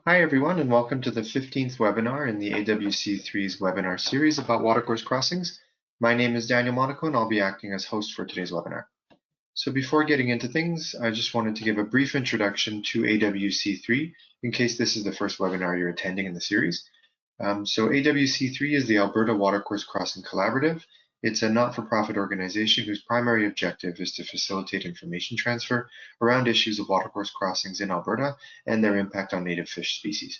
Hi everyone, and welcome to the 15th webinar in the AWC3's webinar series about watercourse crossings. My name is Daniel Monaco and I'll be acting as host for today's webinar. So before getting into things, I just wanted to give a brief introduction to AWC3 in case this is the first webinar you're attending in the series. So AWC3 is the Alberta Watercourse Crossing Collaborative. It's a not-for-profit organization whose primary objective is to facilitate information transfer around issues of watercourse crossings in Alberta and their impact on native fish species.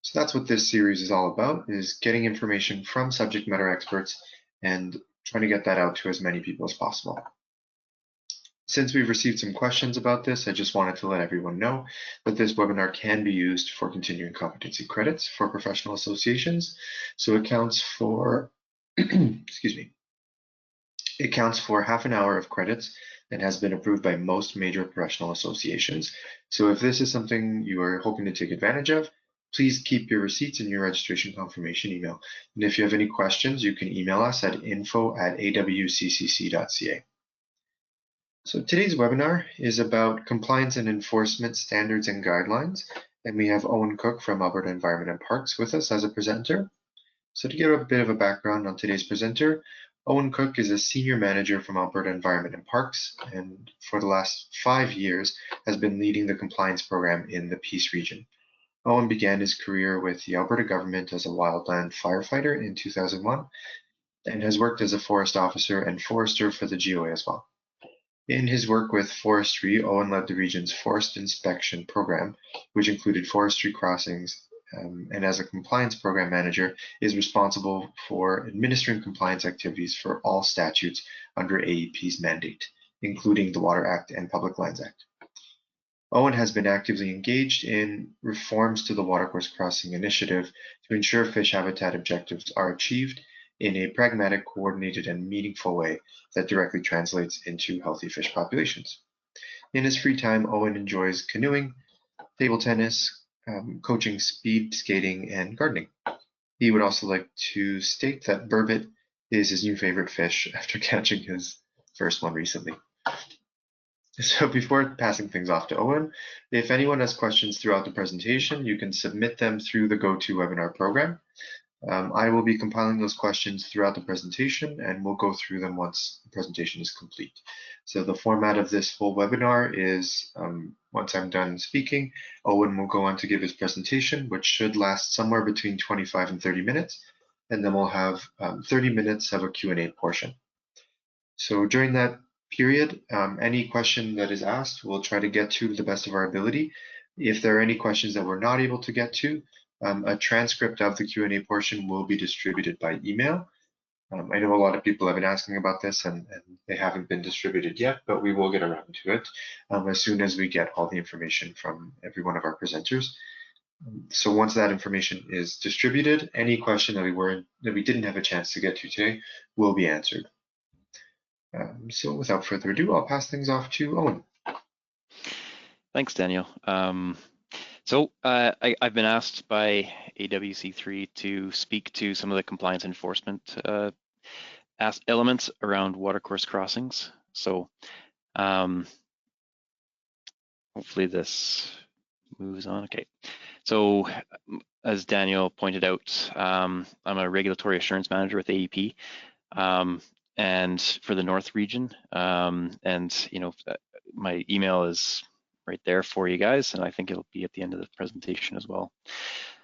So that's what this series is all about, is getting information from subject matter experts and trying to get that out to as many people as possible. Since we've received some questions about this, I just wanted to let everyone know that this webinar can be used for continuing competency credits for professional associations. So it counts for, excuse me, it counts for half an hour of credits and has been approved by most major professional associations. So if this is something you are hoping to take advantage of, please keep your receipts in your registration confirmation email. And if you have any questions, you can email us at info@awccc.ca. So today's webinar is about compliance and enforcement standards and guidelines, and we have Owen Cook from Alberta Environment and Parks with us as a presenter. So to give a bit of a background on today's presenter, Owen Cook is a senior manager from Alberta Environment and Parks, and for the last 5 years has been leading the compliance program in the Peace region. Owen began his career with the Alberta government as a wildland firefighter in 2001, and has worked as a forest officer and forester for the GOA as well. In his work with forestry, Owen led the region's forest inspection program, which included forestry crossings, and as a compliance program manager, is responsible for administering compliance activities for all statutes under AEP's mandate, including the Water Act and Public Lands Act. Owen has been actively engaged in reforms to the Watercourse Crossing Initiative to ensure fish habitat objectives are achieved in a pragmatic, coordinated, and meaningful way that directly translates into healthy fish populations. In his free time, Owen enjoys canoeing, table tennis, coaching speed skating, and gardening. He would also like to state that burbot is his new favorite fish after catching his first one recently. So before passing things off to Owen, if anyone has questions throughout the presentation, you can submit them through the GoToWebinar program. I will be compiling those questions throughout the presentation, and we'll go through them once the presentation is complete. So the format of this full webinar is, once I'm done speaking, Owen will go on to give his presentation, which should last somewhere between 25 and 30 minutes, and then we'll have 30 minutes of a Q&A portion. So during that period, any question that is asked, we'll try to get to the best of our ability. If there are any questions that we're not able to get to, a transcript of the Q&A portion will be distributed by email. I know a lot of people have been asking about this and they haven't been distributed yet, but we will get around to it as soon as we get all the information from every one of our presenters. So once that information is distributed, any question that we didn't have a chance to get to today will be answered. So without further ado, I'll pass things off to Owen. Thanks, Daniel. I've been asked by AWC3 to speak to some of the compliance enforcement elements around watercourse crossings. So hopefully this moves on. Okay. So as Daniel pointed out, I'm a regulatory assurance manager with AEP. And for the North region, and my email is right there for you guys, and I think it'll be at the end of the presentation as well.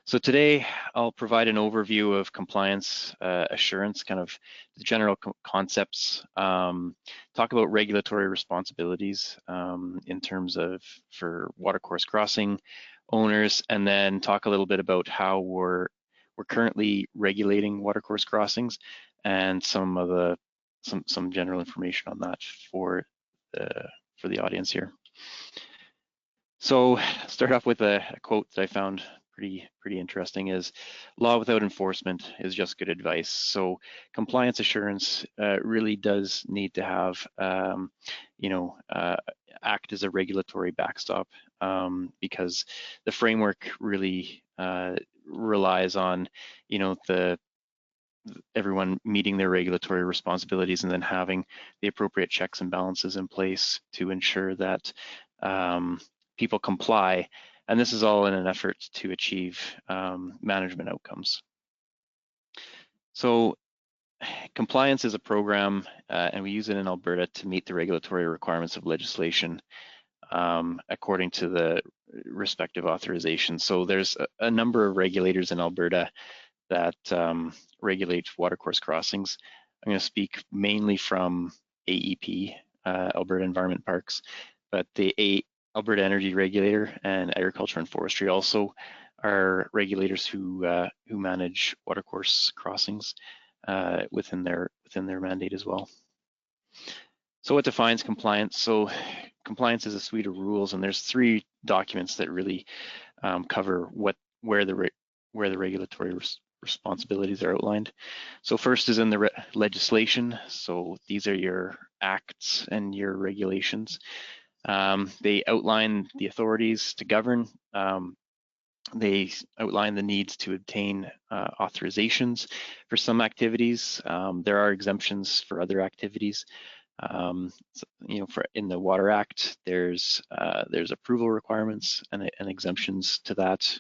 So today I'll provide an overview of compliance assurance, kind of the general concepts, talk about regulatory responsibilities in terms of for watercourse crossing owners, and then talk a little bit about how we're currently regulating watercourse crossings and some of the some general information on that for the audience here. So start off with a quote that I found pretty interesting is, law without enforcement is just good advice. So compliance assurance really does need to have, act as a regulatory backstop because the framework really relies on, everyone meeting their regulatory responsibilities and then having the appropriate checks and balances in place to ensure that people comply And this is all in an effort to achieve management outcomes. So compliance is a program, and we use it in Alberta to meet the regulatory requirements of legislation according to the respective authorizations. So there's a number of regulators in Alberta that regulate watercourse crossings. I'm going to speak mainly from AEP, Alberta Environment Parks, but the Alberta Energy Regulator and Agriculture and Forestry also are regulators who manage watercourse crossings within their mandate as well. So what defines compliance? So compliance is a suite of rules, and there's 3 documents that really cover where the regulatory responsibilities are outlined. So first is in the legislation. So these are your acts and your regulations. They outline the authorities to govern. They outline the needs to obtain authorizations for some activities. There are exemptions for other activities. In the Water Act, there's approval requirements and exemptions to that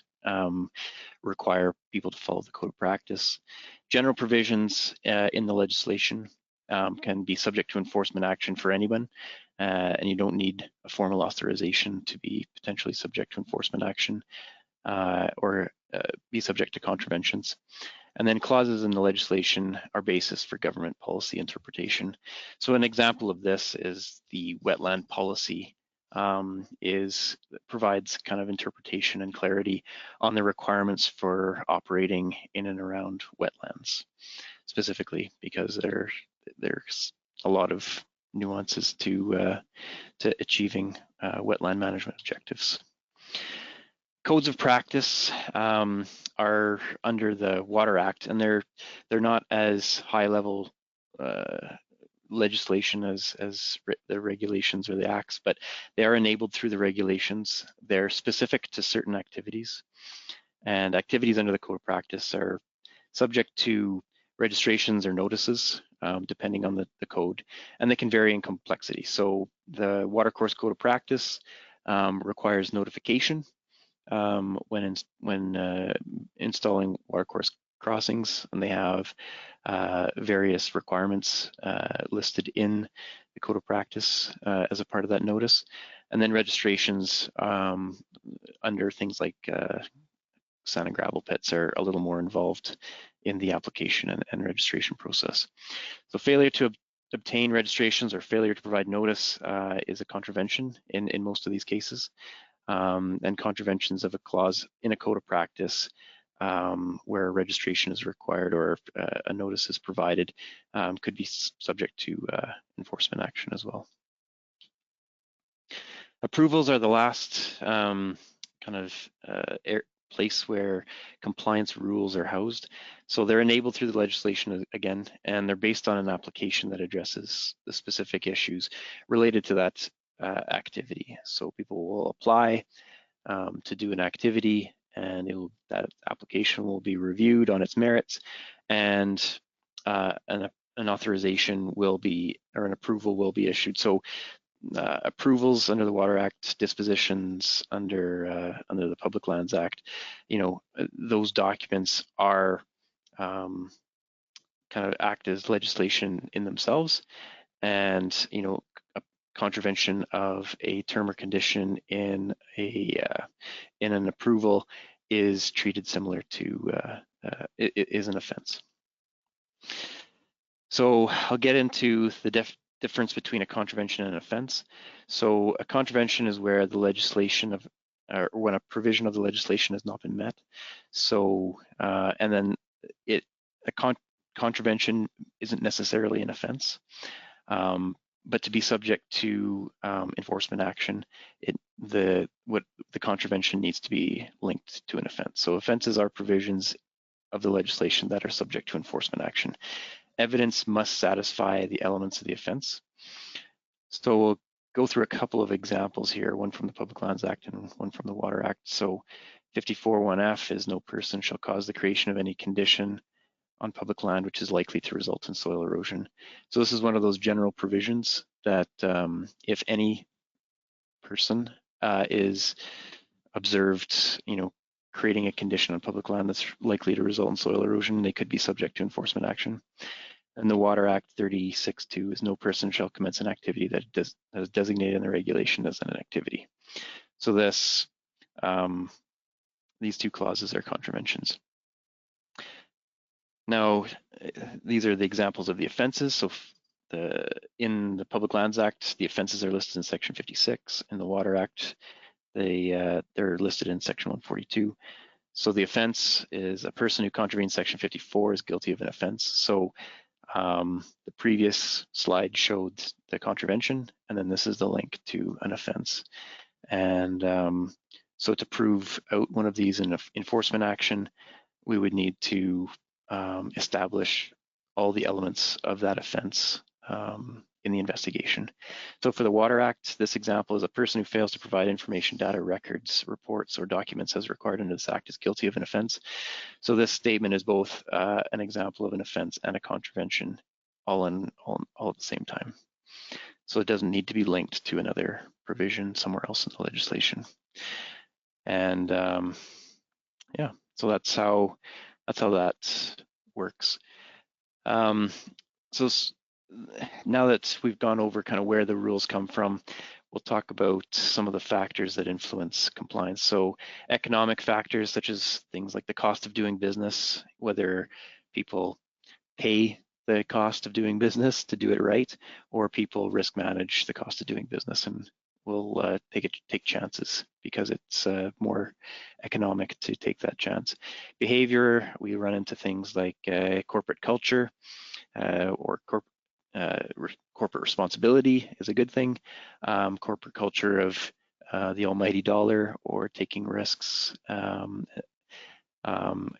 require people to follow the code of practice. General provisions in the legislation can be subject to enforcement action for anyone, and you don't need a formal authorization to be potentially subject to enforcement action or be subject to contraventions. And then clauses in the legislation are basis for government policy interpretation. So an example of this is the wetland policy provides kind of interpretation and clarity on the requirements for operating in and around wetlands, specifically because there's a lot of nuances to achieving wetland management objectives. Codes of practice are under the Water Act, and they're not as high level legislation as the regulations or the acts, but they are enabled through the regulations. They're specific to certain activities, and activities under the code of practice are subject to registrations or notices depending on the code, and they can vary in complexity. So the Watercourse Code of Practice requires notification when installing watercourse crossings, and they have various requirements listed in the code of practice as a part of that notice, and then registrations under things like sand and gravel pits are a little more involved in the application and registration process. So failure to obtain registrations or failure to provide notice is a contravention in most of these cases. And contraventions of a clause in a code of practice where registration is required or a notice is provided could be subject to enforcement action as well. Approvals are the last place where compliance rules are housed. So they're enabled through the legislation again, and they're based on an application that addresses the specific issues related to that activity. So people will apply to do an activity, and that application will be reviewed on its merits, and an authorization will be, or an approval will be issued. So approvals under the Water Act, dispositions under the Public Lands Act, those documents are kind of act as legislation in themselves, and a contravention of a term or condition in an approval is treated similar to it is an offense. So I'll get into the difference between a contravention and an offense. So a contravention is where the legislation or when a provision of the legislation has not been met. So and then contravention isn't necessarily an offense, but to be subject to enforcement action, the contravention needs to be linked to an offense. So offenses are provisions of the legislation that are subject to enforcement action. Evidence must satisfy the elements of the offense. So we'll go through a couple of examples here, one from the Public Lands Act and one from the Water Act. So 54(1)(f) is no person shall cause the creation of any condition on public land which is likely to result in soil erosion. So this is one of those general provisions that if any person is observed, creating a condition on public land that's likely to result in soil erosion, they could be subject to enforcement action. And the Water Act 36(2) is no person shall commence an activity that is designated in the regulation as an activity. So these two clauses are contraventions. Now, these are the examples of the offenses. So in the Public Lands Act, the offenses are listed in Section 56. In the Water Act, they're listed in Section 142. So the offense is a person who contravenes Section 54 is guilty of an offense. So the previous slide showed the contravention, and then this is the link to an offense. And so to prove out one of these in enforcement action, we would need to establish all the elements of that offense in the investigation. So for the Water Act, this example is a person who fails to provide information, data, records, reports, or documents as required under this act is guilty of an offense. So this statement is both an example of an offense and a contravention all at the same time. So it doesn't need to be linked to another provision somewhere else in the legislation. And yeah, so that's how that works. So now that we've gone over kind of where the rules come from, we'll talk about some of the factors that influence compliance. So economic factors such as things like the cost of doing business, whether people pay the cost of doing business to do it right, or people risk manage the cost of doing business and will take chances because it's more economic to take that chance. Behavior, we run into things like corporate culture or corporate responsibility is a good thing. Corporate culture of the almighty dollar or taking risks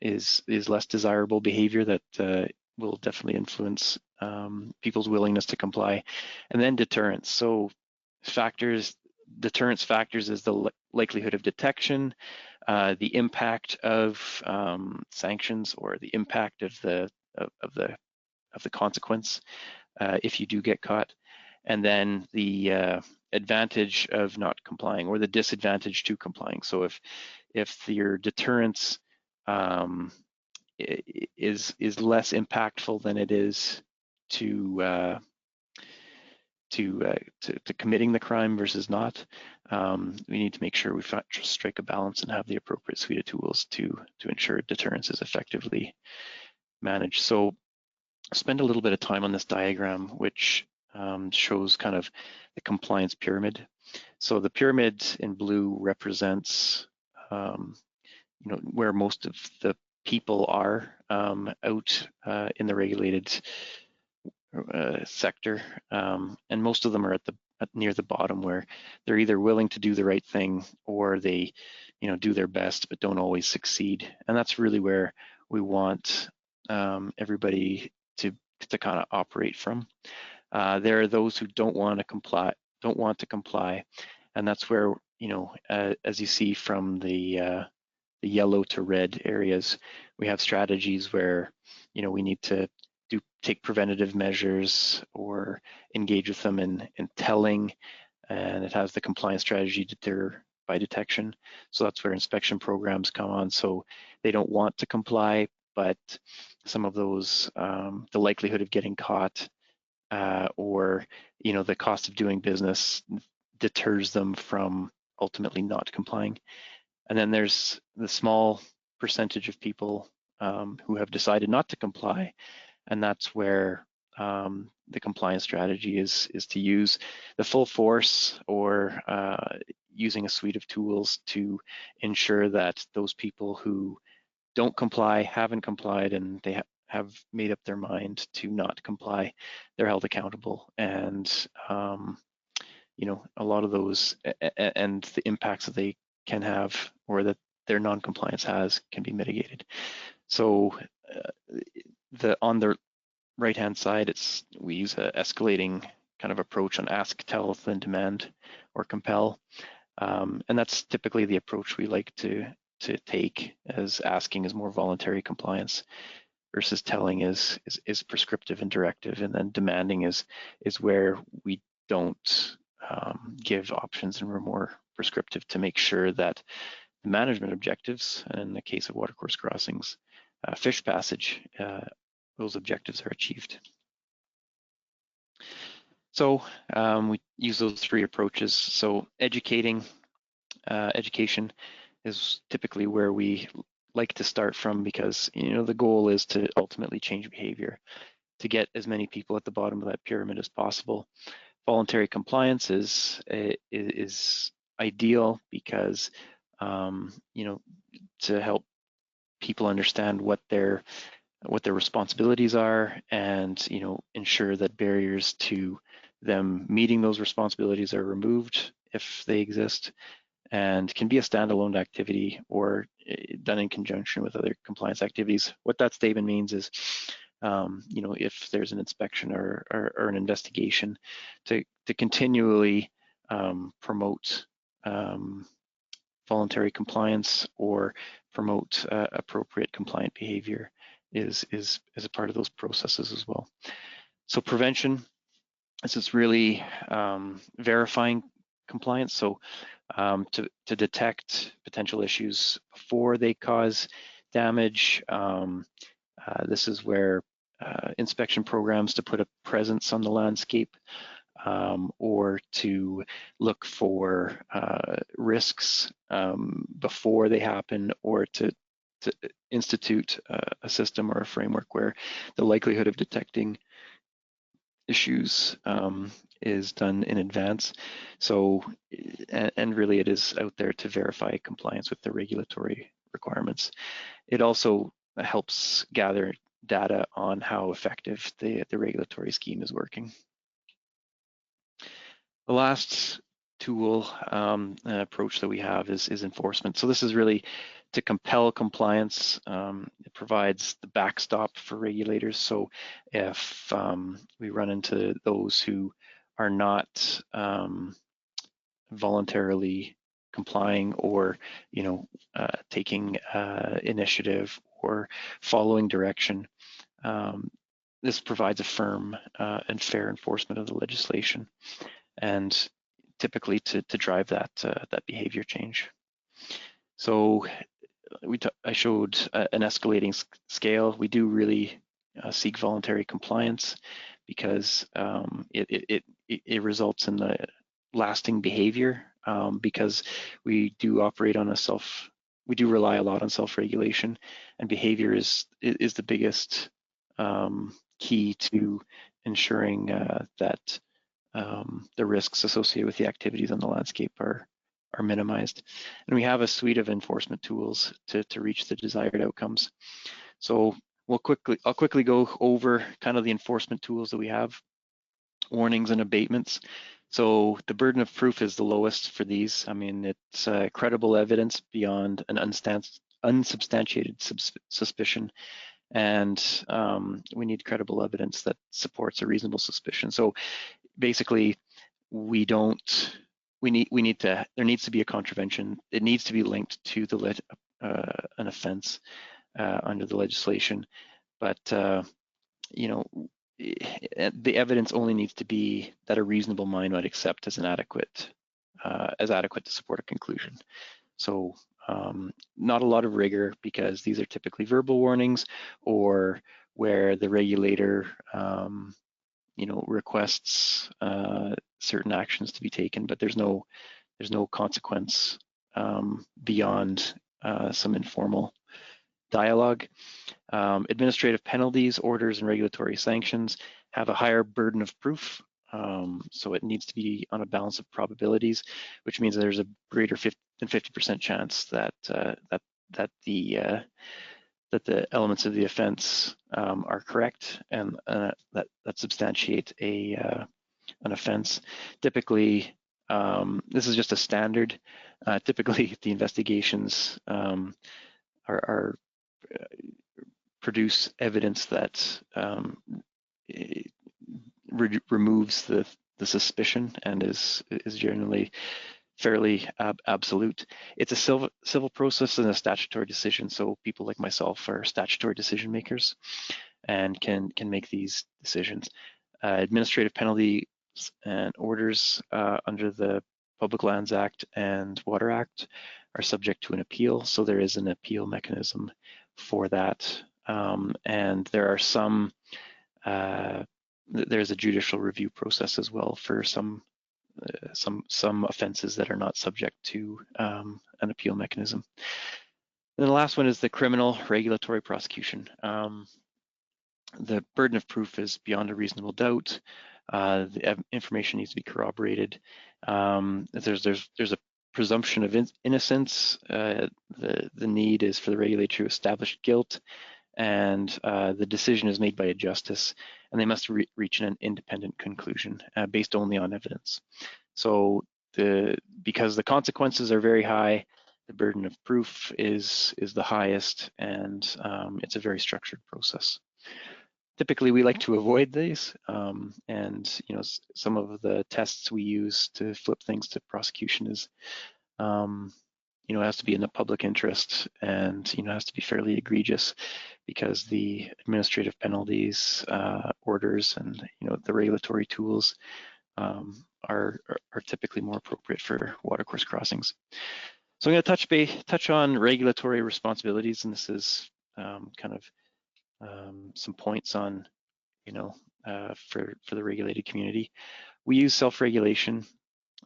is less desirable behavior that will definitely influence people's willingness to comply. And then deterrence. So deterrence factors is the likelihood of detection, the impact of sanctions, or the impact of the consequence if you do get caught, and then the advantage of not complying or the disadvantage to complying. So if your deterrence is less impactful than it is to committing the crime versus not, we need to make sure we strike a balance and have the appropriate suite of tools to ensure deterrence is effectively managed. So spend a little bit of time on this diagram, which shows kind of the compliance pyramid. So the pyramid in blue represents where most of the people are out in the regulated sector, and most of them are near the bottom, where they're either willing to do the right thing or they do their best but don't always succeed. And that's really where we want everybody to kind of operate from. There are those who don't want to comply, and that's where, as you see from the yellow to red areas, we have strategies where we need to take preventative measures or engage with them in telling, and it has the compliance strategy deter by detection. So that's where inspection programs come on. So they don't want to comply, but some of those, the likelihood of getting caught or the cost of doing business deters them from ultimately not complying. And then there's the small percentage of people who have decided not to comply, and that's where the compliance strategy is to use the full force or using a suite of tools to ensure that those people who don't comply, haven't complied, and they have made up their mind to not comply, they're held accountable. And a lot of those and the impacts that they can have or that their non-compliance has can be mitigated. So on the right-hand side, we use an escalating kind of approach on ask, tell, then demand or compel. And that's typically the approach we like to take, as asking is more voluntary compliance versus telling is prescriptive and directive, and then demanding is where we don't give options and we're more prescriptive to make sure that management objectives, and in the case of watercourse crossings, fish passage, those objectives are achieved. So we use those three approaches. So education is typically where we like to start from, because the goal is to ultimately change behavior, to get as many people at the bottom of that pyramid as possible. Voluntary compliance is ideal because to help people understand what their responsibilities are, and ensure that barriers to them meeting those responsibilities are removed if they exist, and can be a standalone activity or done in conjunction with other compliance activities. What that statement means is, if there's an inspection or an investigation, to continually promote voluntary compliance or promote appropriate compliant behavior is a part of those processes as well. So prevention, this is really verifying compliance. So to detect potential issues before they cause damage. This is where inspection programs to put a presence on the landscape, or to look for risks before they happen, or to institute a system or a framework where the likelihood of detecting issues is done in advance. So, and really it is out there to verify compliance with the regulatory requirements. It also helps gather data on how effective the regulatory scheme is working. The last tool approach that we have is enforcement. So this is really to compel compliance. It provides the backstop for regulators. So if we run into those who are not voluntarily complying, or taking initiative or following direction, this provides a firm and fair enforcement of the legislation, and typically to drive that behavior change. So I showed an escalating scale. We do really seek voluntary compliance, because it results in the lasting behavior, because we do rely a lot on self-regulation, and behavior is the biggest key to ensuring that the risks associated with the activities on the landscape are minimized. And we have a suite of enforcement tools to reach the desired outcomes. So I'll quickly go over kind of the enforcement tools that we have. Warnings and abatements. So the burden of proof is the lowest for these. I mean, it's credible evidence beyond an unsubstantiated suspicion, and we need credible evidence that supports a reasonable suspicion. So basically, there needs to be a contravention. It needs to be linked to an offense under the legislation, but the evidence only needs to be that a reasonable mind might accept as adequate to support a conclusion. So not a lot of rigor, because these are typically verbal warnings, or where the regulator requests certain actions to be taken, but there's no consequence beyond some informal dialogue. Administrative penalties, orders, and regulatory sanctions have a higher burden of proof, so it needs to be on a balance of probabilities, which means there's a greater than 50% chance that the elements of the offense are correct, and that substantiate an offense. Typically, this is just a standard. Typically, the investigations are produce evidence that removes the suspicion, and is generally fairly absolute. It's a civil process and a statutory decision, so people like myself are statutory decision makers and can make these decisions. Administrative penalties and orders under the Public Lands Act and Water Act are subject to an appeal, so there is an appeal mechanism for that. And there are there's a judicial review process as well for some offenses that are not subject to an appeal mechanism. And the last one is the criminal regulatory prosecution. The burden of proof is beyond a reasonable doubt. The information needs to be corroborated. There's a presumption of innocence. The need is for the regulator to establish guilt, and the decision is made by a justice, and they must reach an independent conclusion based only on evidence. So because the consequences are very high, the burden of proof is the highest, and it's a very structured process. Typically, we like to avoid these, and some of the tests we use to flip things to prosecution is, it has to be in the public interest, and it has to be fairly egregious, because the administrative penalties, orders, and the regulatory tools are typically more appropriate for watercourse crossings. So I'm going to touch on regulatory responsibilities, and this is kind of some points on, for the regulated community. We use self-regulation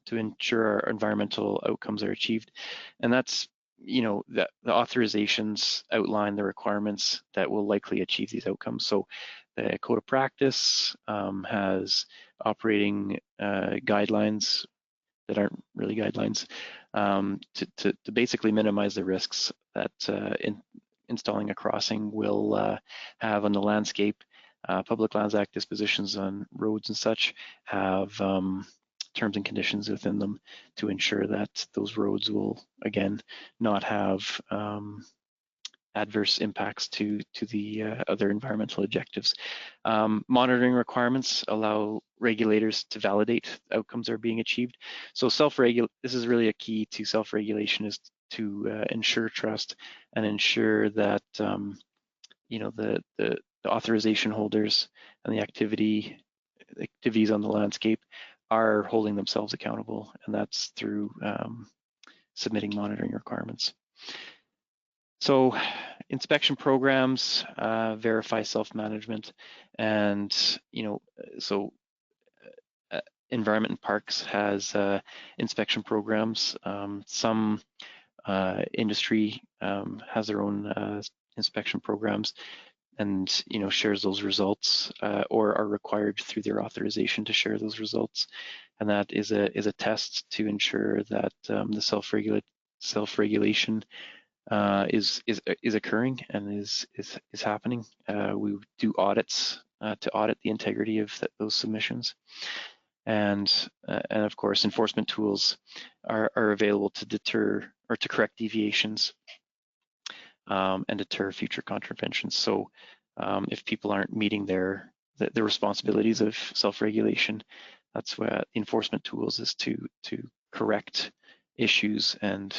to ensure our environmental outcomes are achieved, and that's, the authorizations outline the requirements that will likely achieve these outcomes. So the code of practice has operating guidelines that aren't really guidelines to basically minimize the risks that installing a crossing will have on the landscape. Public Lands Act dispositions on roads and such have terms and conditions within them to ensure that those roads will, again, not have adverse impacts to the other environmental objectives. Monitoring requirements allow regulators to validate outcomes are being achieved. So this is really a key to self-regulation, is to ensure trust and ensure that the authorization holders and the activities on the landscape are holding themselves accountable, and that's through submitting monitoring requirements. So inspection programs verify self-management, and Environment and Parks has inspection programs. Some industry has their own inspection programs, and shares those results, or are required through their authorization to share those results, and that is a test to ensure that the self-regulation is occurring and is happening. We do audits to audit the integrity of those submissions, and of course enforcement tools are available to deter or to correct deviations and deter future contraventions. So if people aren't meeting the responsibilities of self-regulation, that's what the enforcement tools is to correct issues and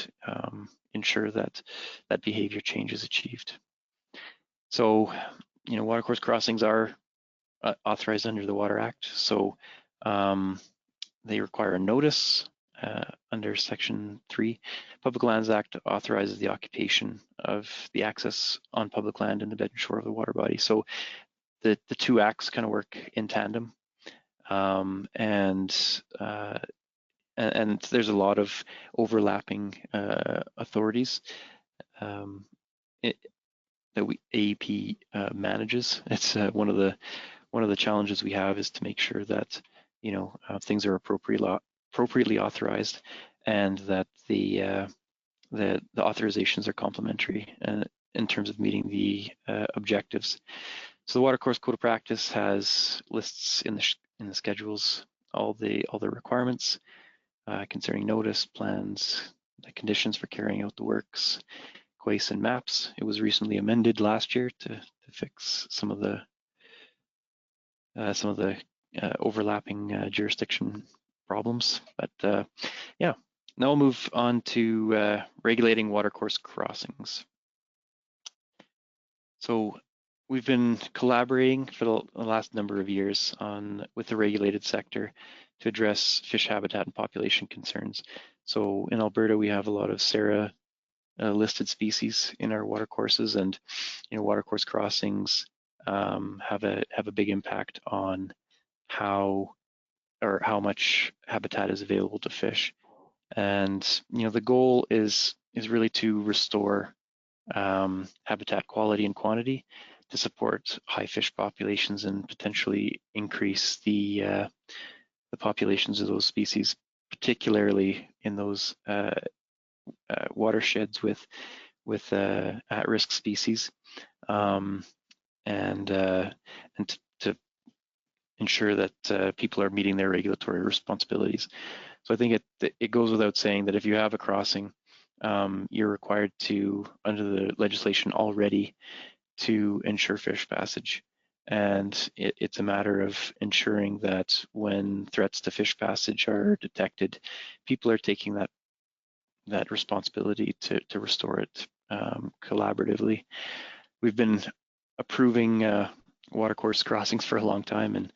ensure that behavior change is achieved. So, watercourse crossings are authorized under the Water Act. So they require a notice under Section 3. Public Lands Act authorizes the occupation of the access on public land in the bed and shore of the water body. So the two acts kind of work in tandem, and there's a lot of overlapping authorities that AEP manages. It's one of the challenges we have is to make sure that things are appropriately authorized, and that the authorizations are complementary in terms of meeting the objectives. So the Watercourse Code of Practice has lists in the schedules all the requirements concerning notice, plans, the conditions for carrying out the works, quays and maps. It was recently amended last year to fix some of the overlapping jurisdiction problems. But yeah, now we'll move on to regulating watercourse crossings. So we've been collaborating for the last number of years with the regulated sector to address fish habitat and population concerns. So in Alberta, we have a lot of SARA listed species in our watercourses, and watercourse crossings have a big impact on how much habitat is available to fish. And the goal is really to restore habitat quality and quantity to support high fish populations and potentially increase the populations of those species, particularly in those watersheds with at-risk species, and to ensure that people are meeting their regulatory responsibilities. So I think it goes without saying that if you have a crossing, you're required to, under the legislation already, to ensure fish passage. And it's a matter of ensuring that when threats to fish passage are detected, people are taking that responsibility to restore it collaboratively. We've been approving watercourse crossings for a long time, and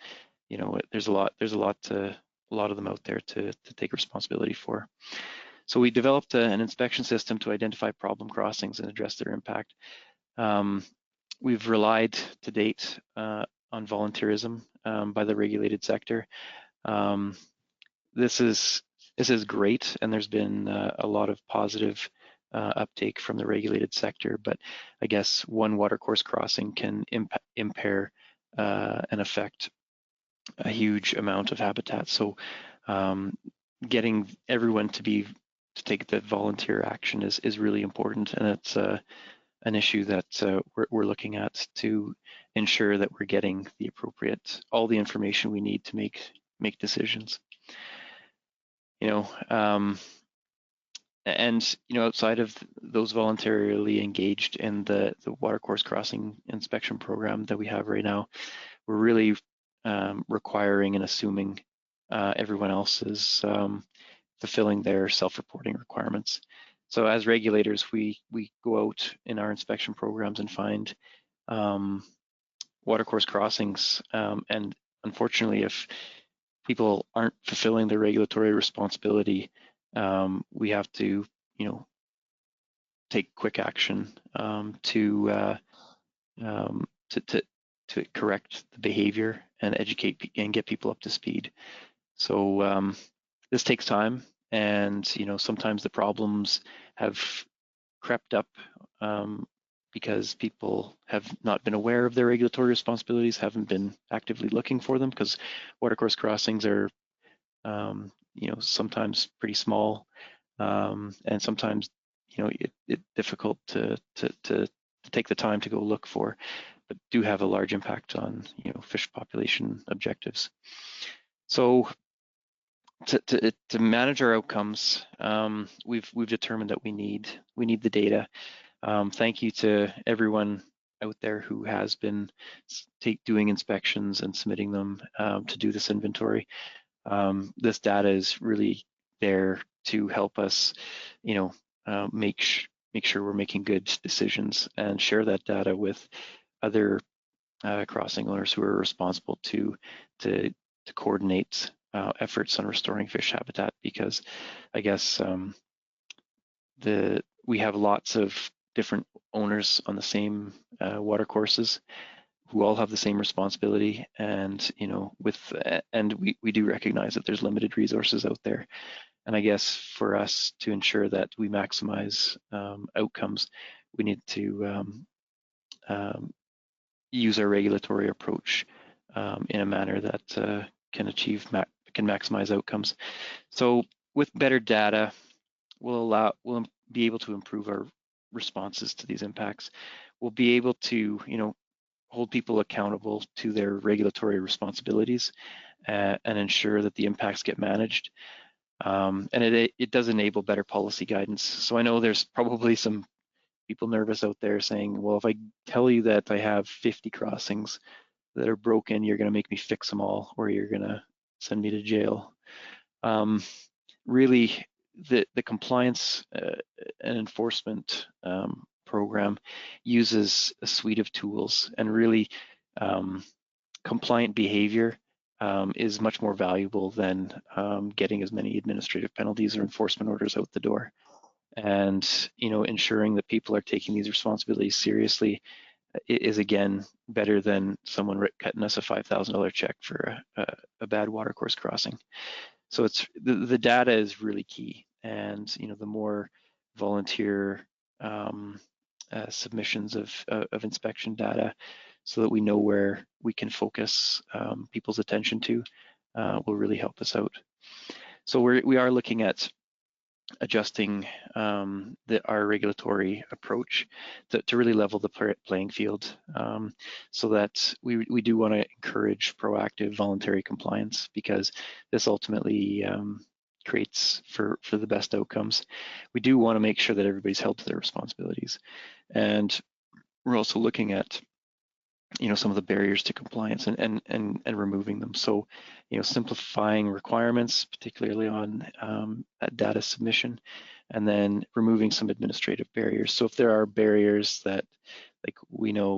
there's a lot of them out there to take responsibility for. So we developed an inspection system to identify problem crossings and address their impact. We've relied to date on volunteerism by the regulated sector. This is great, and there's been a lot of positive uptake from the regulated sector, but I guess one watercourse crossing can impair and affect a huge amount of habitat. So getting everyone to take the volunteer action is really important, and it's an issue that we're looking at to ensure that we're getting all the information we need to make decisions. And outside of those voluntarily engaged in the watercourse crossing inspection program that we have right now, we're really requiring and assuming everyone else is fulfilling their self-reporting requirements. So as regulators, we go out in our inspection programs and find watercourse crossings, and unfortunately, if people aren't fulfilling their regulatory responsibility, we have to, take quick action to correct the behavior and educate and get people up to speed. So this takes time, and sometimes the problems have crept up because people have not been aware of their regulatory responsibilities, haven't been actively looking for them, because watercourse crossings are sometimes pretty small, and sometimes it's difficult to take the time to go look for, but do have a large impact on fish population objectives. So to manage our outcomes, we've determined that we need the data. Thank you to everyone out there who has been doing inspections and submitting them to do this inventory. This data is really there to help us, make sure we're making good decisions, and share that data with other crossing owners who are responsible to coordinate efforts on restoring fish habitat, because I guess we have lots of different owners on the same watercourses who all have the same responsibility, and we do recognize that there's limited resources out there. And I guess for us to ensure that we maximize outcomes, we need to use our regulatory approach in a manner that can maximize outcomes. So with better data, we'll be able to improve our responses to these impacts. We'll be able to hold people accountable to their regulatory responsibilities and ensure that the impacts get managed. And it does enable better policy guidance. So I know there's probably some people nervous out there saying, well, if I tell you that I have 50 crossings that are broken, you're going to make me fix them all, or you're going to send me to jail. Really, the compliance and enforcement program uses a suite of tools, and really compliant behavior is much more valuable than getting as many administrative penalties or enforcement orders out the door. And ensuring that people are taking these responsibilities seriously is again better than someone cutting us a $5,000 check for a bad watercourse crossing. So it's the data is really key, and the more volunteer submissions of inspection data, so that we know where we can focus people's attention to, will really help us out. So we are looking at adjusting our regulatory approach to really level the playing field, so that we do want to encourage proactive voluntary compliance, because this ultimately creates for the best outcomes. We do want to make sure that everybody's held to their responsibilities, and we're also looking at some of the barriers to compliance and removing them. So, simplifying requirements, particularly on data submission, and then removing some administrative barriers. So if there are barriers that, like we know,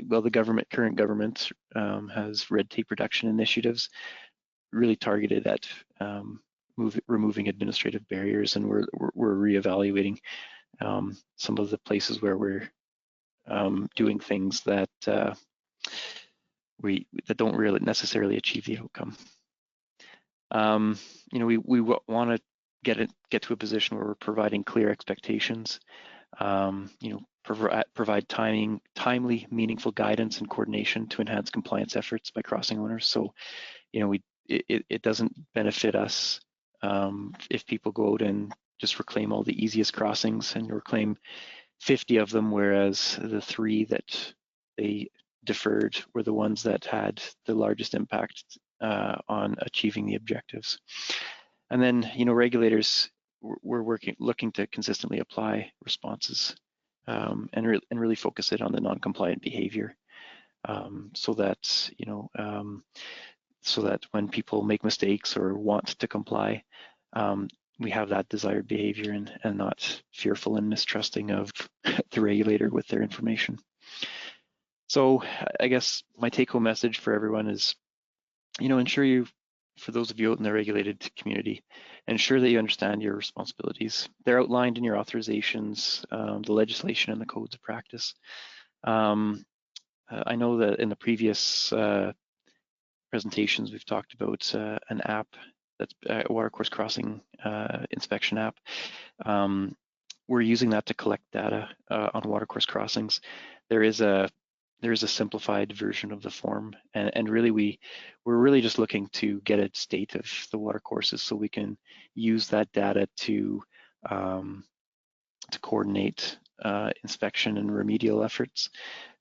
well, the current government has red tape reduction initiatives really targeted at removing administrative barriers, and we're reevaluating some of the places where we're doing things that that don't really necessarily achieve the outcome. We want to get to a position where we're providing clear expectations. Provide timely, meaningful guidance and coordination to enhance compliance efforts by crossing owners. So, it doesn't benefit us if people go out and just reclaim all the easiest crossings and reclaim 50 of them, whereas the 3 that they deferred were the ones that had the largest impact on achieving the objectives. And then, regulators, we're looking to consistently apply responses and really focus it on the non-compliant behavior, so that so that when people make mistakes or want to comply, we have that desired behavior and not fearful and mistrusting of the regulator with their information. So I guess my take-home message for everyone is, ensure for those of you out in the regulated community, ensure that you understand your responsibilities. They're outlined in your authorizations, the legislation, and the codes of practice. I know that in the previous presentations, we've talked about an app that's a watercourse crossing inspection app. We're using that to collect data on watercourse crossings. There is a simplified version of the form, and really we're really just looking to get a state of the watercourses, so we can use that data to coordinate inspection and remedial efforts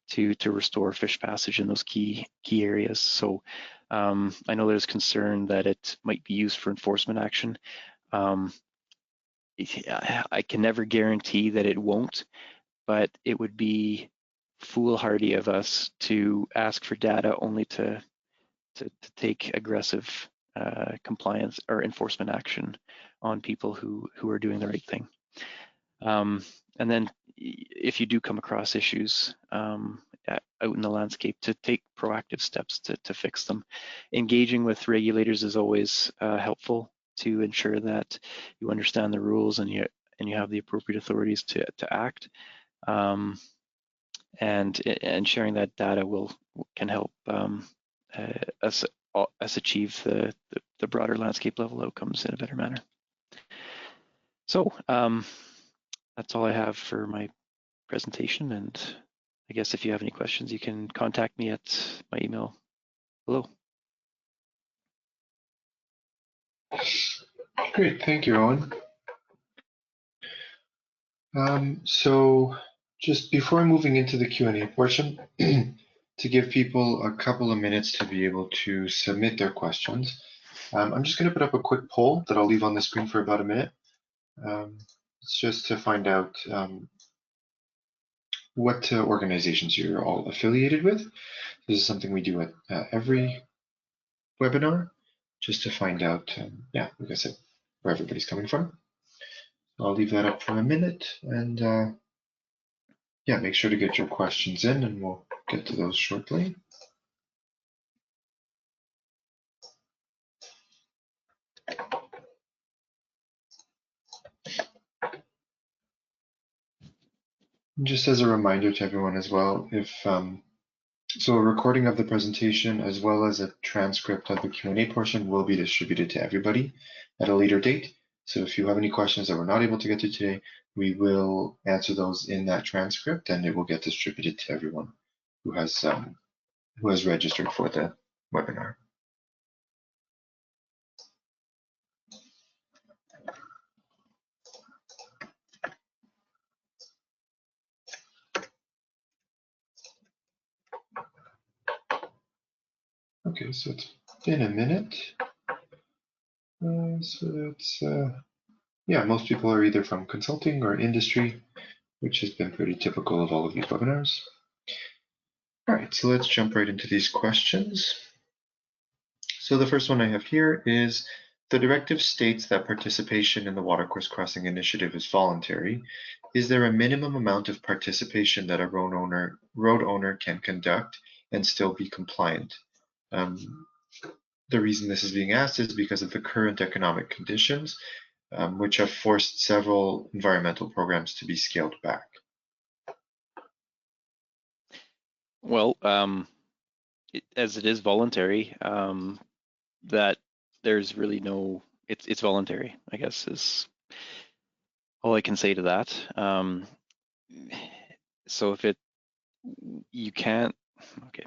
to restore fish passage in those key areas. So I know there's concern that it might be used for enforcement action. I can never guarantee that it won't, but it would be foolhardy of us to ask for data only to take aggressive compliance or enforcement action on people who are doing the right thing. And then if you do come across issues out in the landscape, to take proactive steps to fix them. Engaging with regulators is always helpful to ensure that you understand the rules and you have the appropriate authorities to act. And sharing that data can help us achieve the broader landscape level outcomes in a better manner. So that's all I have for my presentation, and I guess if you have any questions, you can contact me at my email below. Great, thank you, Owen. So just before moving into the Q&A portion, to give people a couple of minutes to be able to submit their questions, I'm just going to put up a quick poll that I'll leave on the screen for about a minute. It's just to find out what organizations you're all affiliated with. This is something we do at every webinar, just to find out, yeah, like I said, where everybody's coming from. I'll leave that up for a minute, and yeah, make sure to get your questions in and we'll get to those shortly. Just as a reminder to everyone as well, if so a recording of the presentation as well as a transcript of the Q&A portion will be distributed to everybody at a later date. So if you have any questions that we're not able to get to today, we will answer those in that transcript and it will get distributed to everyone who has registered for the webinar. Okay, so it's been a minute. So it's, yeah, most people are either from consulting or industry, which has been pretty typical of all of these webinars. All right, so let's jump right into these questions. So the first one I have here is, the directive states that participation in the Watercourse Crossing Initiative is voluntary. Is there a minimum amount of participation that a road owner can conduct and still be compliant? The reason this is being asked is because of the current economic conditions, which have forced several environmental programs to be scaled back. Well, as it is voluntary, that there's really no, it's voluntary, I guess, is all I can say to that. So if you can't, okay.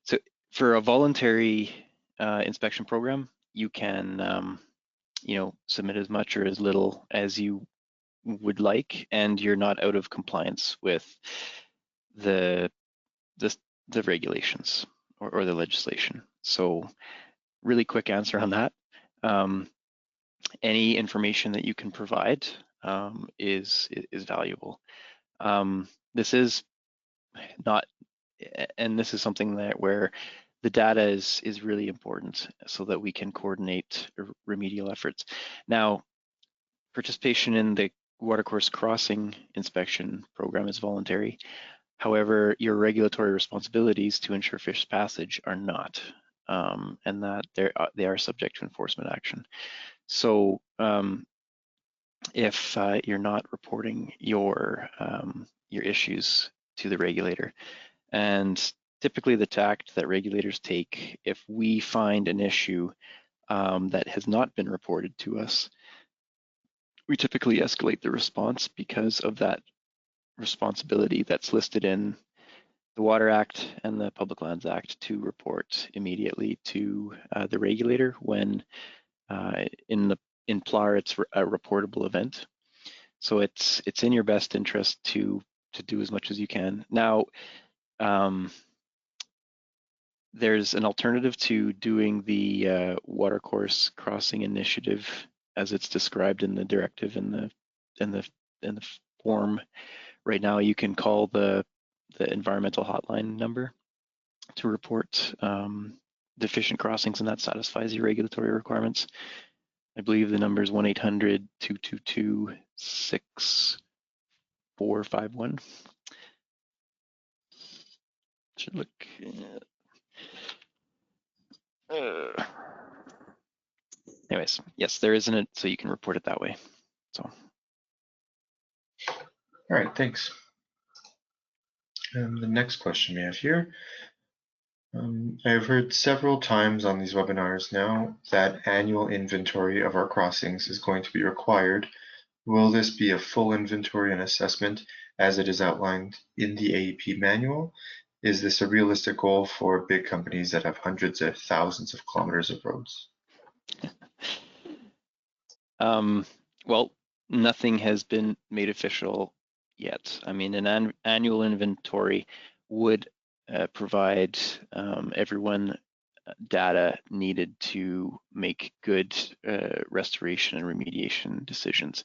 So for a voluntary inspection program, you can, submit as much or as little as you would like, and you're not out of compliance with the regulations or the legislation. So really quick answer on that. Any information that you can provide is valuable. This is not, and this is something that where the data is really important so that we can coordinate remedial efforts. Now, participation in the Watercourse Crossing Inspection Program is voluntary. However, your regulatory responsibilities to ensure fish passage are not, and that they are subject to enforcement action. So if you're not reporting your issues to the regulator, and typically the tact that regulators take, if we find an issue that has not been reported to us, we typically escalate the response because of that responsibility that's listed in the Water Act and the Public Lands Act to report immediately to the regulator when in PLAR it's a reportable event. So it's in your best interest to do as much as you can. Now, there's an alternative to doing the Watercourse Crossing Initiative as it's described in the directive in the form. Right now, you can call the environmental hotline number to report deficient crossings, and that satisfies your regulatory requirements. I believe the number is 1-800-222-6451. Should look. Anyways, yes, there isn't it, so you can report it that way. So. All right, thanks. And the next question we have here. I have heard several times on these webinars now that annual inventory of our crossings is going to be required. Will this be a full inventory and assessment as it is outlined in the AEP manual? Is this a realistic goal for big companies that have hundreds of thousands of kilometers of roads? Well, nothing has been made official yet. I mean, an annual inventory would provide everyone data needed to make good restoration and remediation decisions.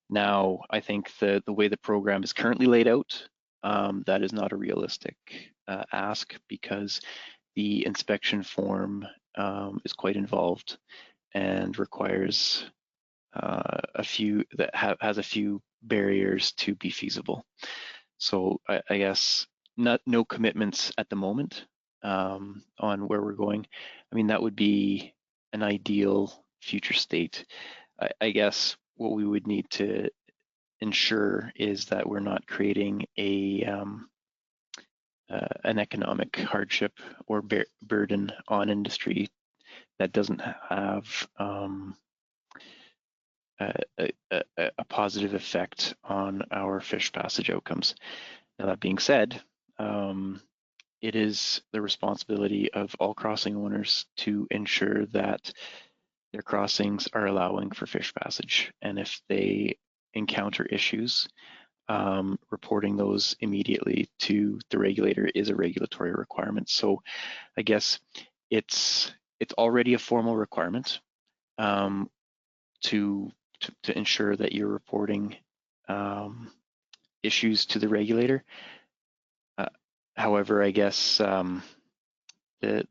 Now, I think the way the program is currently laid out, that is not a realistic ask because the inspection form is quite involved and requires has a few barriers to be feasible. So I guess no commitments at the moment on where we're going. I mean, that would be an ideal future state. I guess what we would need to ensure is that we're not creating an economic hardship or burden on industry that doesn't have a positive effect on our fish passage outcomes. Now, that being said, it is the responsibility of all crossing owners to ensure that their crossings are allowing for fish passage. And if they encounter issues, reporting those immediately to the regulator is a regulatory requirement. So I guess it's already a formal requirement to ensure that you're reporting issues to the regulator. However, I guess the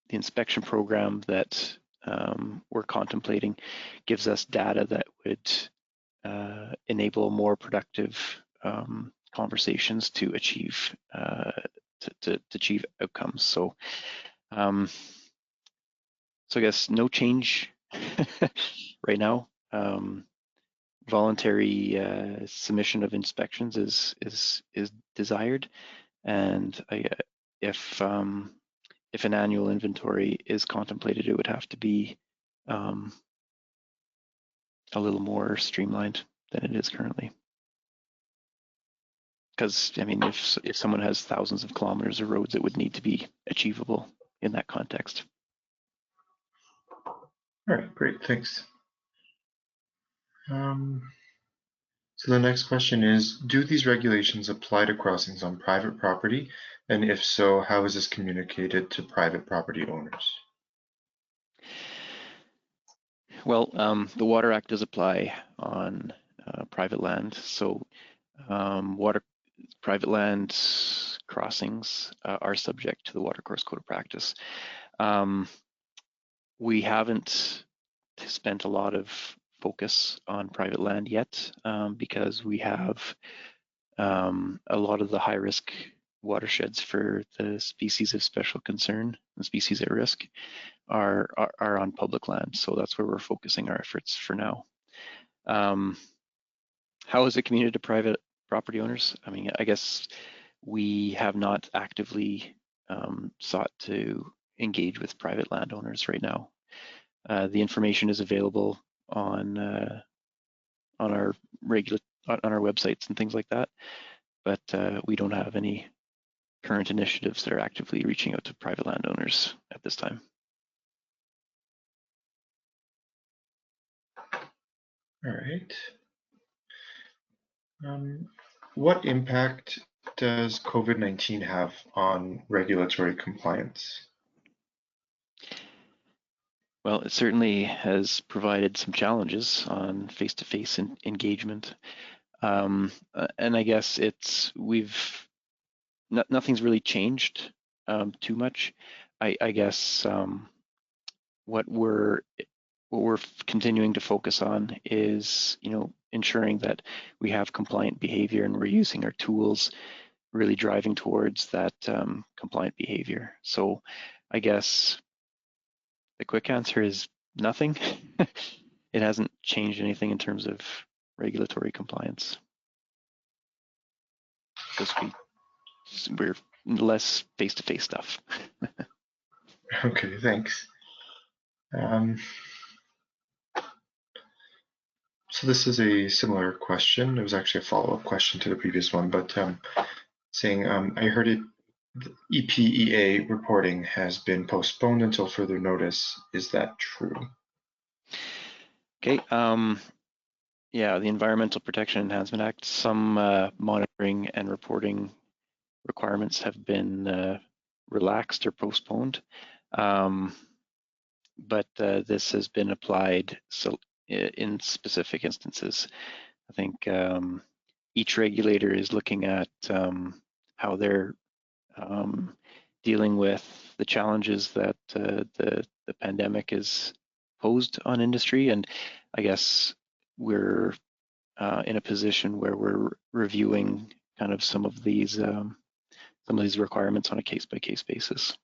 inspection program that we're contemplating gives us data that would enable more productive conversations to achieve achieve outcomes. So, so I guess no change right now. Voluntary submission of inspections is desired, and if an annual inventory is contemplated, it would have to be a little more streamlined than it is currently. Because I mean, if someone has thousands of kilometers of roads, it would need to be achievable in that context. All right, great, thanks. So the next question is, do these regulations apply to crossings on private property? And if so, how is this communicated to private property owners? Well, the Water Act does apply on private land. So private land crossings are subject to the Watercourse Code of Practice. We haven't spent a lot of focus on private land yet because we have a lot of the high-risk watersheds for the species of special concern, the species at risk, are on public land. So that's where we're focusing our efforts for now. How is it communicated to private property owners? I mean, I guess we have not actively sought to engage with private landowners right now. The information is available on our websites and things like that, but we don't have any current initiatives that are actively reaching out to private landowners at this time. All right. What impact does COVID-19 have on regulatory compliance? Well, it certainly has provided some challenges on face-to-face engagement. And I guess nothing's really changed too much. I guess what we're continuing to focus on is, ensuring that we have compliant behavior and we're using our tools, really driving towards that compliant behavior. So I guess the quick answer is nothing. It hasn't changed anything in terms of regulatory compliance. Because we're less face-to-face stuff. Okay, thanks. So this is a similar question. It was actually a follow-up question to the previous one, but saying I heard the EPEA reporting has been postponed until further notice. Is that true? Okay. Yeah, the Environmental Protection Enhancement Act, some monitoring and reporting requirements have been relaxed or postponed, but this has been applied in specific instances. I think each regulator is looking at how they're dealing with the challenges that the pandemic has posed on industry, and I guess we're in a position where we're reviewing kind of some of these requirements on a case-by-case basis.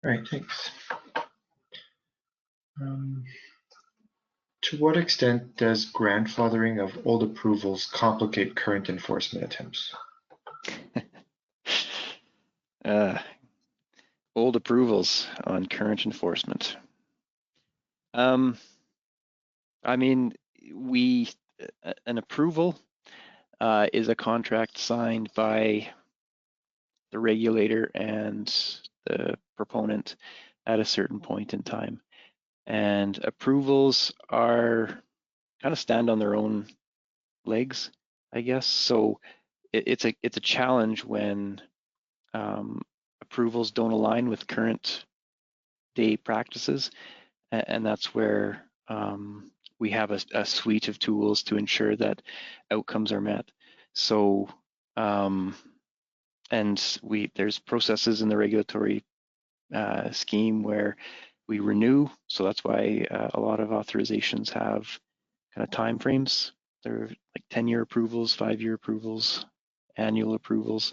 All right, thanks. To what extent does grandfathering of old approvals complicate current enforcement attempts? Old approvals on current enforcement. I mean, an approval is a contract signed by the regulator and the proponent at a certain point in time. And approvals are kind of stand on their own legs, I guess. So it's a challenge when approvals don't align with current day practices, and that's where we have a suite of tools to ensure that outcomes are met. So there's processes in the regulatory scheme where we renew. So that's why a lot of authorizations have kind of time frames. They're like 10-year approvals, 5-year approvals, annual approvals,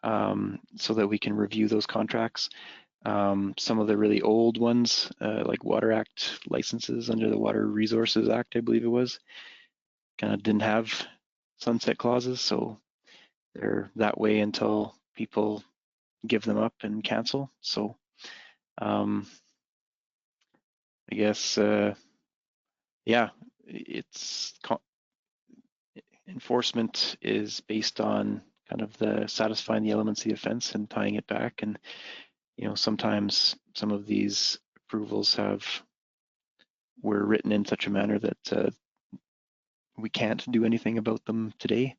so that we can review those contracts. Some of the really old ones, like Water Act licenses under the Water Resources Act, I believe it was, kind of didn't have sunset clauses, so they're that way until people give them up and cancel. So I guess, yeah, enforcement is based on kind of the satisfying the elements of the offense and tying it back. And, sometimes some of these approvals were written in such a manner that we can't do anything about them today.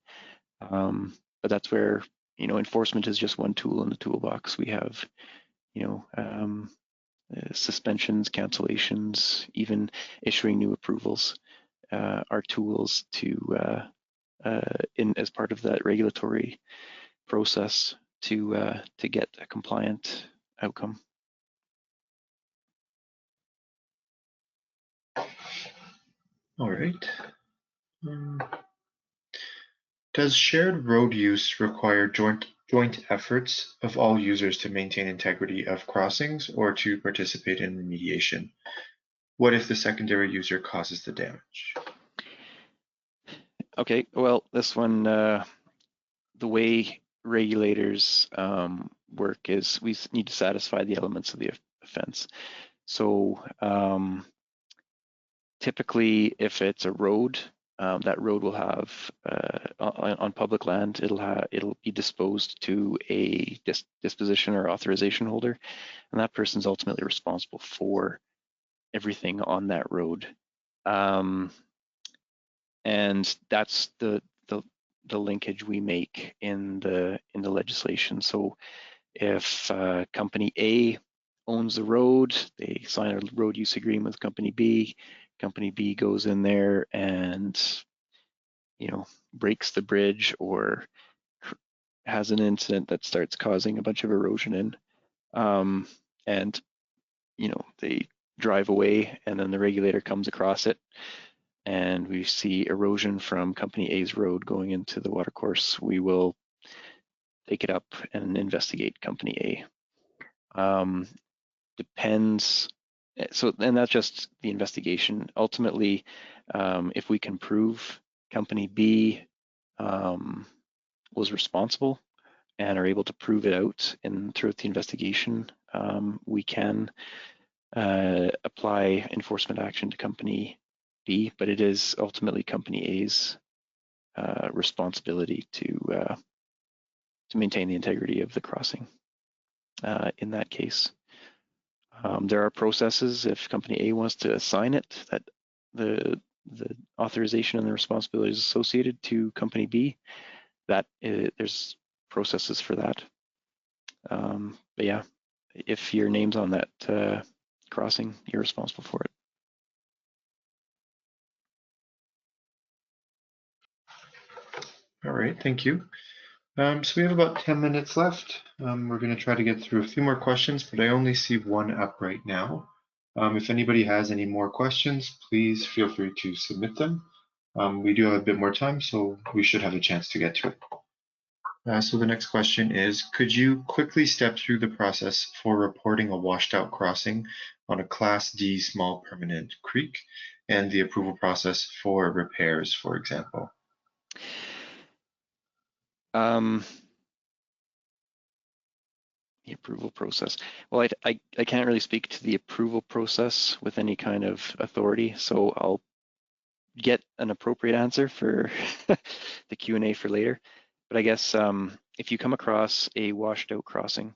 But that's where, enforcement is just one tool in the toolbox. We have, suspensions, cancellations, even issuing new approvals are tools to as part of that regulatory process to get a compliant outcome. All right. Does shared road use require joint efforts of all users to maintain integrity of crossings or to participate in remediation? What if the secondary user causes the damage? Okay, well, this one, the way regulators work is we need to satisfy the elements of the offense. So typically, if it's a road, that road will have on public land, it'll be disposed to a disposition or authorization holder, and that person's ultimately responsible for everything on that road. And that's the linkage we make in the legislation. So if company A owns the road, they sign a road use agreement with company B. Company B goes in there and breaks the bridge or has an incident that starts causing a bunch of erosion in, and they drive away, and then the regulator comes across it, and we see erosion from company A's road going into the watercourse. We will take it up and investigate company A. Depends. So, and that's just the investigation. Ultimately, if we can prove company B was responsible and are able to prove it out and throughout the investigation, we can apply enforcement action to company B, but it is ultimately company A's responsibility to maintain the integrity of the crossing in that case. There are processes if company A wants to assign it, that the authorization and the responsibilities associated to company B, that there's processes for that. But yeah, if your name's on that crossing, you're responsible for it. All right, thank you. So we have about 10 minutes left. We're going to try to get through a few more questions, but I only see one up right now. If anybody has any more questions, please feel free to submit them. We do have a bit more time, so we should have a chance to get to it. So the next question is, could you quickly step through the process for reporting a washed out crossing on a Class D small permanent creek and the approval process for repairs, for example? The approval process. Well, I can't really speak to the approval process with any kind of authority, so I'll get an appropriate answer for the Q&A for later. But I guess if you come across a washed out crossing,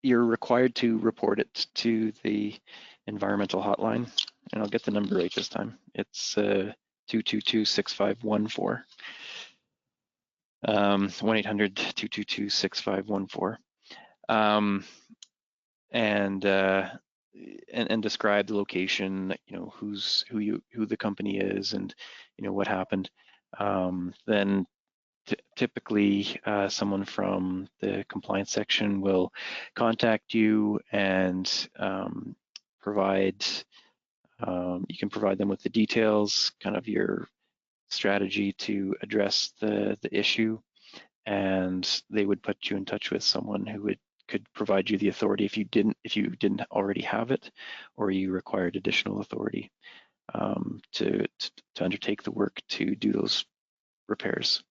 you're required to report it to the environmental hotline, and I'll get the number right this time. It's 222-6514. 1-800-222-6514. And describe the location, who the company is, and what happened. Then typically someone from the compliance section will contact you and you can provide them with the details, kind of your strategy to address the issue, and they would put you in touch with someone who could provide you the authority if you didn't already have it, or you required additional authority to undertake the work to do those repairs.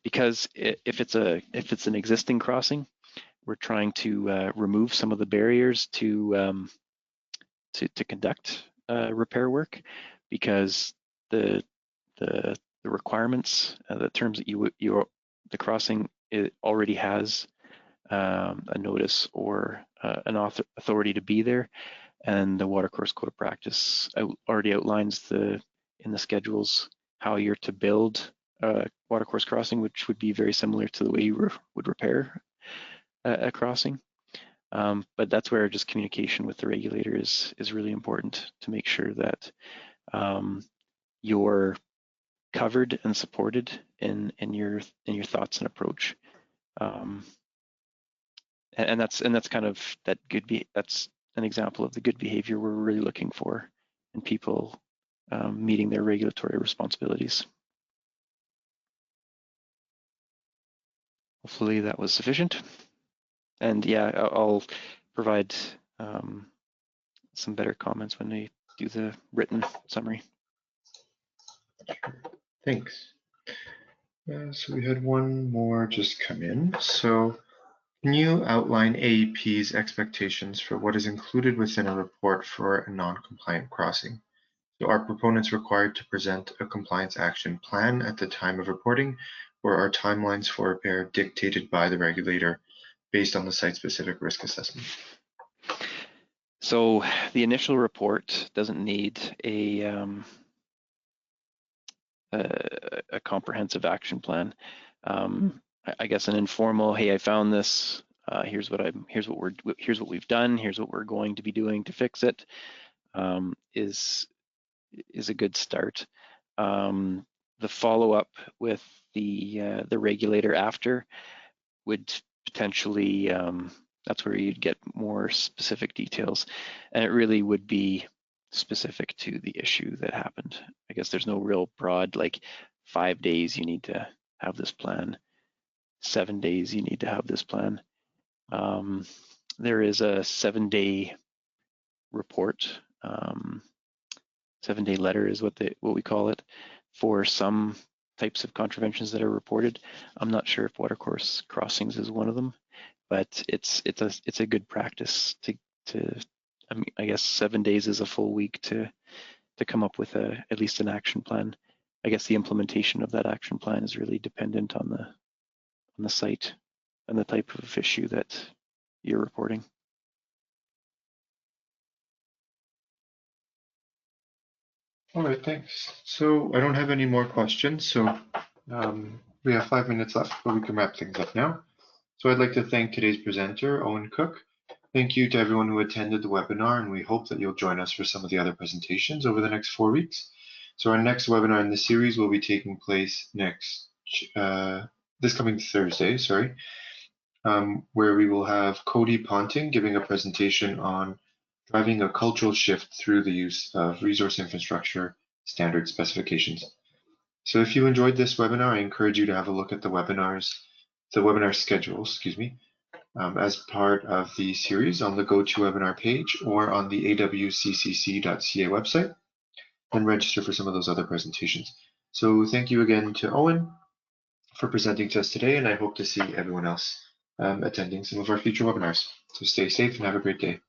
Because if it's an existing crossing, we're trying to remove some of the barriers to conduct repair work, because the requirements, the terms that the crossing, it already has a notice or an authority to be there, and the Watercourse Code of Practice already outlines in the schedules how you're to build a watercourse crossing, which would be very similar to the way you would repair a crossing. But that's where just communication with the regulator is really important, to make sure that you're covered and supported in your thoughts and approach. And that's kind of that's an example of the good behavior we're really looking for in people meeting their regulatory responsibilities. Hopefully that was sufficient. And yeah, I'll provide some better comments when they do the written summary. Thanks. So we had one more just come in. So can you outline AEP's expectations for what is included within a report for a non-compliant crossing? So are proponents required to present a compliance action plan at the time of reporting, or are timelines for repair dictated by the regulator based on the site-specific risk assessment? So the initial report doesn't need a comprehensive action plan. I guess an informal, hey, I found this. Here's what we've done. Here's what we're going to be doing to fix it. Is a good start. The follow-up with the regulator after would potentially, that's where you'd get more specific details, and it really would be specific to the issue that happened. I guess there's no real broad, like 5 days you need to have this plan, 7 days you need to have this plan. There is a 7-day report, 7-day letter is what we call it, for some types of contraventions that are reported. I'm not sure if watercourse crossings is one of them, but it's a good practice to I mean, I guess 7 days is a full week to come up with at least an action plan. I guess the implementation of that action plan is really dependent on the site and the type of issue that you're reporting. All right, thanks. So I don't have any more questions, so we have 5 minutes left, but we can wrap things up now. So I'd like to thank today's presenter, Owen Cook. Thank you to everyone who attended the webinar, and we hope that you'll join us for some of the other presentations over the next 4 weeks. So our next webinar in this series will be taking place this coming Thursday, where we will have Cody Ponting giving a presentation on driving a cultural shift through the use of resource infrastructure standard specifications. So if you enjoyed this webinar, I encourage you to have a look at the webinar schedule, as part of the series on the GoToWebinar page or on the awccc.ca website, and register for some of those other presentations. So thank you again to Owen for presenting to us today, and I hope to see everyone else attending some of our future webinars. So stay safe and have a great day.